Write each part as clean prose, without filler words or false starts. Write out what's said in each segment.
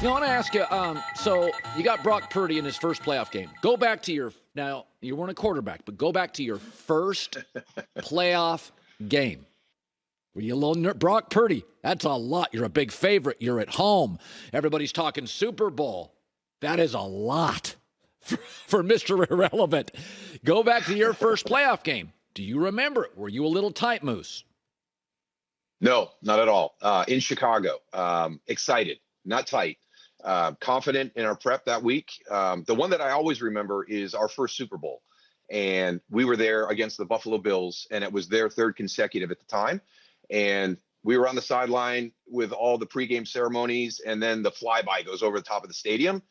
You know, I want to ask you, so you got Brock Purdy in his first playoff game. Go back to now you weren't a quarterback, but go back to your first playoff game. Were you a little Brock Purdy? That's a lot. You're a big favorite. You're at home. Everybody's talking Super Bowl. That is a lot for Mr. Irrelevant. Go back to your first playoff game. Do you remember it? Were you a little tight, Moose? No, not at all. In Chicago, excited, not tight. Confident in our prep that week. The one that I always remember is our first Super Bowl. And we were there against the Buffalo Bills, and it was their third consecutive at the time. And we were on the sideline with all the pregame ceremonies, and then the flyby goes over the top of the stadium.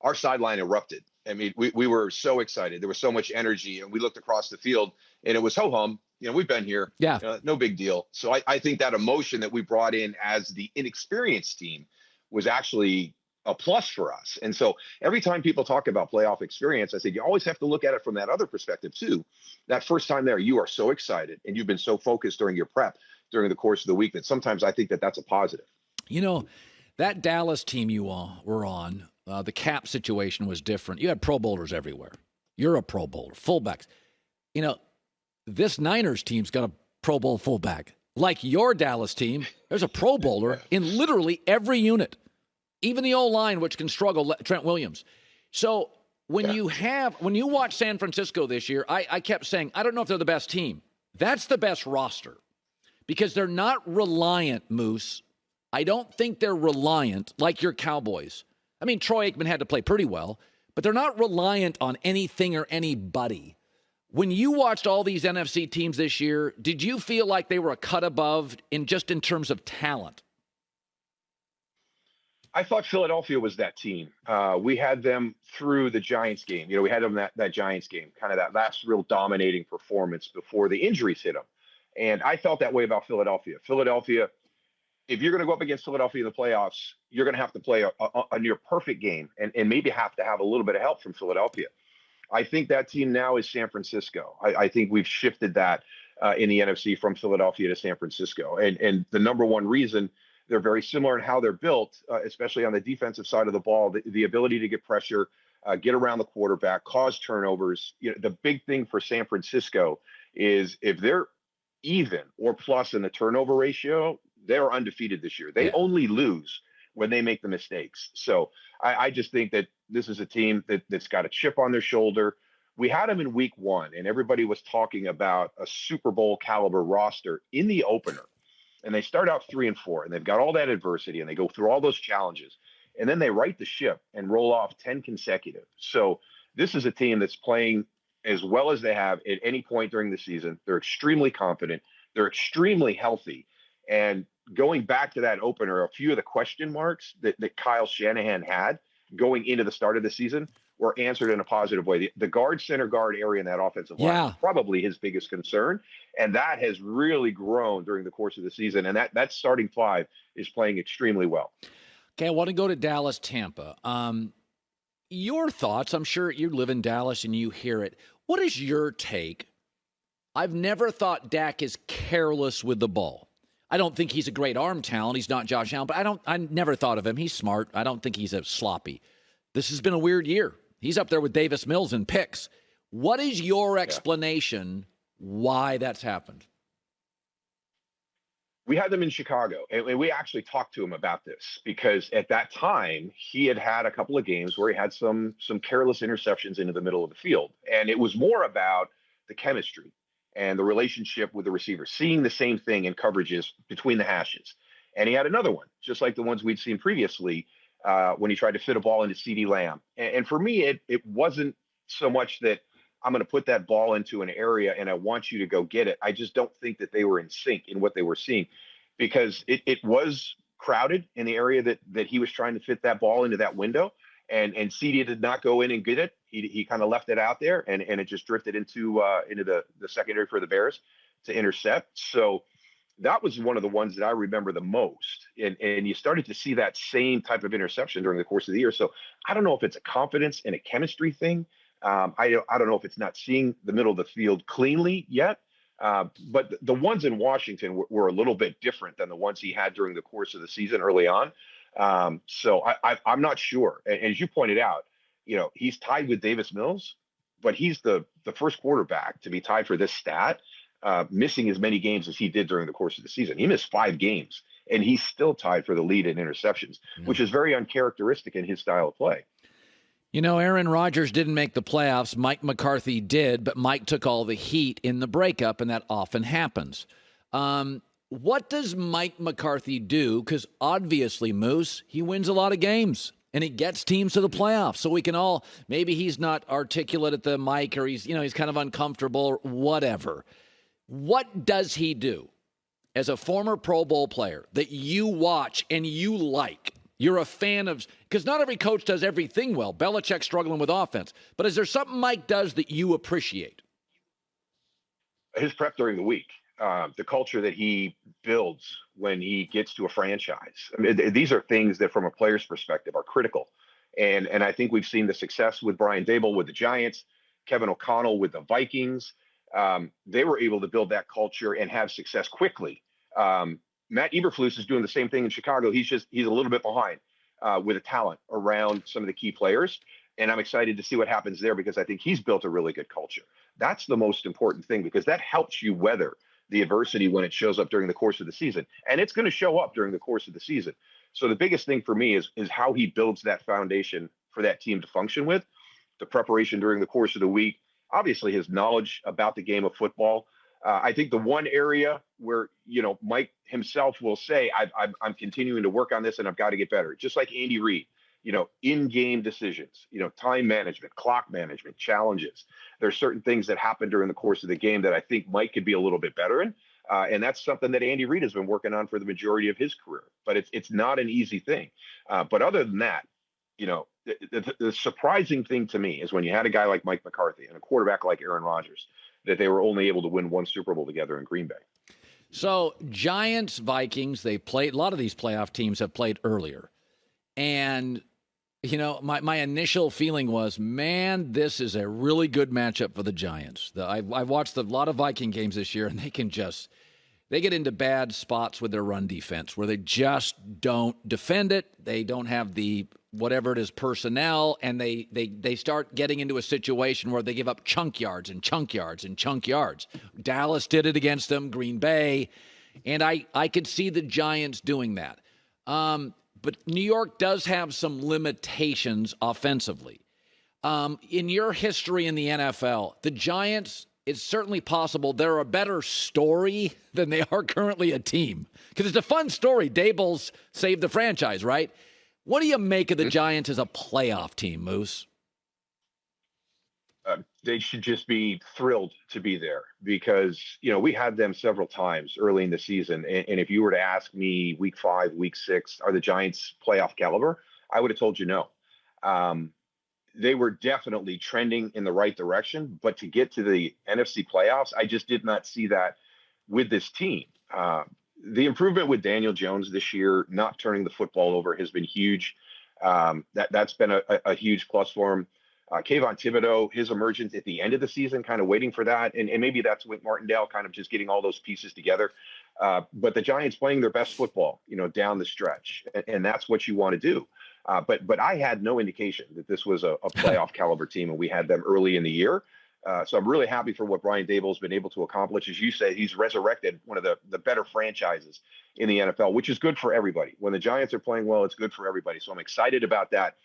Our sideline erupted. I mean, we were so excited. There was so much energy, and we looked across the field, and it was ho-hum. You know, we've been here. Yeah. No big deal. So I think that emotion that we brought in as the inexperienced team was actually a plus for us. And so every time people talk about playoff experience, I said, you always have to look at it from that other perspective too. That first time there, you are so excited and you've been so focused during your prep during the course of the week that sometimes I think that that's a positive. You know, that Dallas team you were on, the cap situation was different. You had Pro Bowlers everywhere. You're a Pro Bowler, fullbacks. You know, this Niners team's got a Pro Bowl fullback. Like your Dallas team, there's a Pro Bowler in literally every unit. Even the O-line, which can struggle, Trent Williams. So when you watch San Francisco this year, I kept saying, I don't know if they're the best team. That's the best roster because they're not reliant, Moose. I don't think they're reliant like your Cowboys. I mean, Troy Aikman had to play pretty well, but they're not reliant on anything or anybody. When you watched all these NFC teams this year, did you feel like they were a cut above in terms of talent? I thought Philadelphia was that team. We had them through the Giants game. You know, we had them that Giants game, kind of that last real dominating performance before the injuries hit them. And I felt that way about Philadelphia. Philadelphia, if you're going to go up against Philadelphia in the playoffs, you're going to have to play a near perfect game and maybe have to have a little bit of help from Philadelphia. I think that team now is San Francisco. I think we've shifted that in the NFC from Philadelphia to San Francisco. And the number one reason they're very similar in how they're built, especially on the defensive side of the ball, the ability to get pressure, get around the quarterback, cause turnovers. You know, the big thing for San Francisco is if they're even or plus in the turnover ratio, they're undefeated this year. They only lose when they make the mistakes. So I just think that this is a team that's got a chip on their shoulder. We had them in week one, and everybody was talking about a Super Bowl caliber roster in the opener. And they start out 3-4, and they've got all that adversity, and they go through all those challenges. And then they right the ship and roll off 10 consecutive. So this is a team that's playing as well as they have at any point during the season. They're extremely confident. They're extremely healthy. And going back to that opener, a few of the question marks that Kyle Shanahan had going into the start of the season were answered in a positive way. The guard, center guard area in that offensive line is probably his biggest concern. And that has really grown during the course of the season. And that starting five is playing extremely well. Okay, I want to go to Dallas, Tampa. Your thoughts, I'm sure you live in Dallas and you hear it. What is your take? I've never thought Dak is careless with the ball. I don't think he's a great arm talent. He's not Josh Allen, but I never thought of him. He's smart. I don't think he's a sloppy. This has been a weird year. He's up there with Davis Mills in picks. What is your explanation why that's happened? We had them in Chicago, and we actually talked to him about this because at that time he had a couple of games where he had some careless interceptions into the middle of the field. And it was more about the chemistry and the relationship with the receiver, seeing the same thing in coverages between the hashes. And he had another one, just like the ones we'd seen previously, when he tried to fit a ball into CeeDee Lamb. And for me, it wasn't so much that I'm going to put that ball into an area and I want you to go get it. I just don't think that they were in sync in what they were seeing because it was crowded in the area that he was trying to fit that ball into that window. And CeeDee did not go in and get it. He kind of left it out there and it just drifted into the secondary for the Bears to intercept. So that was one of the ones that I remember the most. And you started to see that same type of interception during the course of the year. So I don't know if it's a confidence and a chemistry thing. I don't know if it's not seeing the middle of the field cleanly yet. But the ones in Washington were a little bit different than the ones he had during the course of the season early on. I'm not sure. And as you pointed out, he's tied with Davis Mills, but he's the first quarterback to be tied for this stat, missing as many games as he did during the course of the season. He missed 5 games, and he's still tied for the lead in interceptions, which is very uncharacteristic in his style of play. Aaron Rodgers didn't make the playoffs. Mike McCarthy did, but Mike took all the heat in the breakup, and that often happens. What does Mike McCarthy do? Because obviously, Moose, he wins a lot of games, and he gets teams to the playoffs. So we can all, maybe he's not articulate at the mic, or he's kind of uncomfortable, or whatever. What does he do as a former Pro Bowl player that you watch and you like? You're a fan of, because not every coach does everything well. Belichick's struggling with offense. But is there something Mike does that you appreciate? His prep during the week, the culture that he builds when he gets to a franchise. I mean, these are things that, from a player's perspective, are critical. And I think we've seen the success with Brian Daboll with the Giants, Kevin O'Connell with the Vikings. They were able to build that culture and have success quickly. Matt Eberflus is doing the same thing in Chicago. He's a little bit behind with the talent around some of the key players. And I'm excited to see what happens there, because I think he's built a really good culture. That's the most important thing, because that helps you weather the adversity when it shows up during the course of the season. And it's going to show up during the course of the season. So the biggest thing for me is how he builds that foundation for that team to function with, the preparation during the course of the week, obviously his knowledge about the game of football. I think the one area where, Mike himself will say, I'm continuing to work on this and I've got to get better. Just like Andy Reid, in-game decisions, time management, clock management, challenges. There's certain things that happen during the course of the game that I think Mike could be a little bit better in. And that's something that Andy Reid has been working on for the majority of his career. But it's not an easy thing. But other than that, the surprising thing to me is when you had a guy like Mike McCarthy and a quarterback like Aaron Rodgers, that they were only able to win one Super Bowl together in Green Bay. So Giants, Vikings, they played, a lot of these playoff teams have played earlier. And, my initial feeling was, man, this is a really good matchup for the Giants. I've watched a lot of Viking games this year, and they get into bad spots with their run defense where they just don't defend it. They don't have the whatever it is personnel, and they start getting into a situation where they give up chunk yards and chunk yards and chunk yards. Dallas did it against them, Green Bay, and I could see the Giants doing that. But New York does have some limitations offensively. In your history in the NFL, the Giants, it's certainly possible they're a better story than they are currently a team. Because it's a fun story. Daboll's saved the franchise, right? What do you make of the Giants as a playoff team, Moose? They should just be thrilled to be there, because, we had them several times early in the season. And if you were to ask me week 5, week 6, are the Giants playoff caliber? I would have told you no. They were definitely trending in the right direction, but to get to the NFC playoffs, I just did not see that with this team. The improvement with Daniel Jones this year, not turning the football over, has been huge. That's been a huge plus for him. Kayvon Thibodeau, his emergence at the end of the season, kind of waiting for that. And maybe that's with Martindale, kind of just getting all those pieces together. But the Giants playing their best football, down the stretch. And that's what you want to do. But I had no indication that this was a playoff caliber team, and we had them early in the year. So I'm really happy for what Brian Daboll's been able to accomplish. As you say, he's resurrected one of the better franchises in the NFL, which is good for everybody. When the Giants are playing well, it's good for everybody. So I'm excited about that.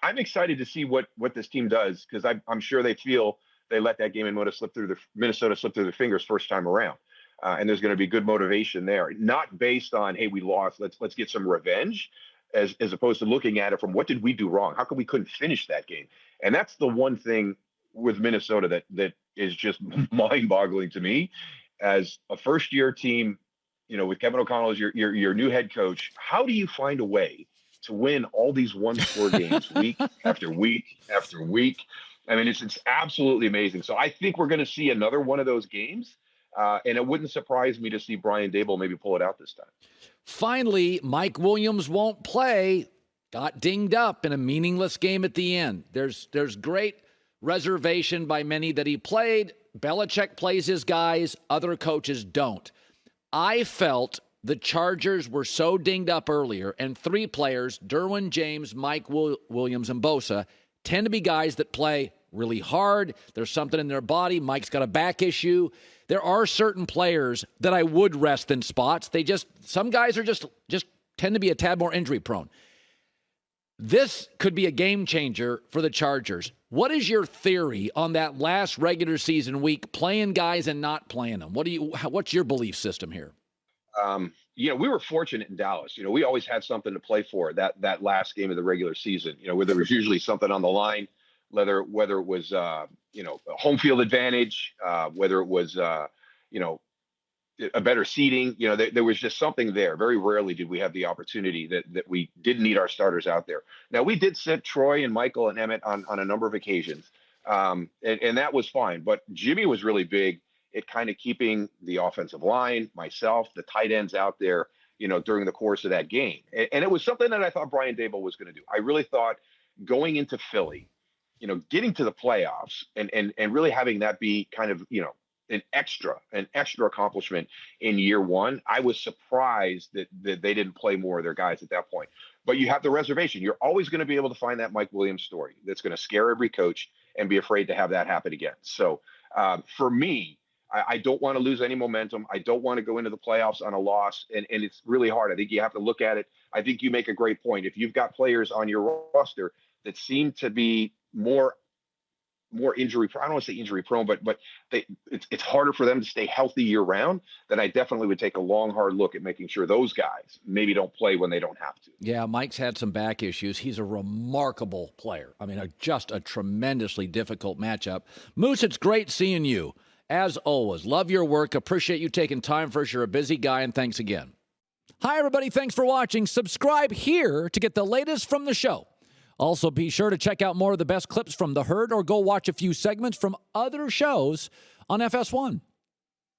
I'm excited to see what this team does, because I'm sure they feel they let that game in Minnesota slip through their fingers first time around. And there's going to be good motivation there, not based on, hey, we lost, let's get some revenge, as opposed to looking at it from, what did we do wrong? How come we couldn't finish that game? And that's the one thing with Minnesota that is just mind-boggling to me. As a first-year team, with Kevin O'Connell as your new head coach, how do you find a way to win all these one-score games week after week after week? I mean, it's absolutely amazing. So I think we're going to see another one of those games, and it wouldn't surprise me to see Brian Daboll maybe pull it out this time. Finally, Mike Williams won't play. Got dinged up in a meaningless game at the end. There's great reservation by many that he played. Belichick plays his guys. Other coaches don't. I felt the Chargers were so dinged up earlier, and 3 players, Derwin James, Mike Williams, and Bosa, tend to be guys that play really hard. There's something in their body. Mike's got a back issue. There are certain players that I would rest in spots. Some guys are just tend to be a tad more injury prone. This could be a game changer for the Chargers. What is your theory on that last regular season week, playing guys and not playing them? What's your belief system here? We were fortunate in Dallas. We always had something to play for that last game of the regular season, where there was usually something on the line, whether it was, home field advantage, whether it was, a better seating, there was just something there. Very rarely did we have the opportunity that we didn't need our starters out there. Now, we did sit Troy and Michael and Emmett on a number of occasions, and that was fine. But Jimmy was really big at kind of keeping the offensive line, myself, the tight ends out there, during the course of that game. And it was something that I thought Brian Daboll was going to do. I really thought going into Philly, getting to the playoffs and really having that be kind of, an extra accomplishment in year one. I was surprised that they didn't play more of their guys at that point. But you have the reservation. You're always going to be able to find that Mike Williams story that's going to scare every coach and be afraid to have that happen again. So for me, I don't want to lose any momentum. I don't want to go into the playoffs on a loss, and it's really hard. I think you have to look at it. I think you make a great point. If you've got players on your roster that seem to be more injury, I don't want to say injury prone, but it's harder for them to stay healthy year round, then I definitely would take a long, hard look at making sure those guys maybe don't play when they don't have to. Yeah, Mike's had some back issues. He's a remarkable player. I mean, just a tremendously difficult matchup. Moose, it's great seeing you. As always, love your work. Appreciate you taking time for us. You're a busy guy, and thanks again. Hi, everybody. Thanks for watching. Subscribe here to get the latest from the show. Also, be sure to check out more of the best clips from The Herd or go watch a few segments from other shows on FS1.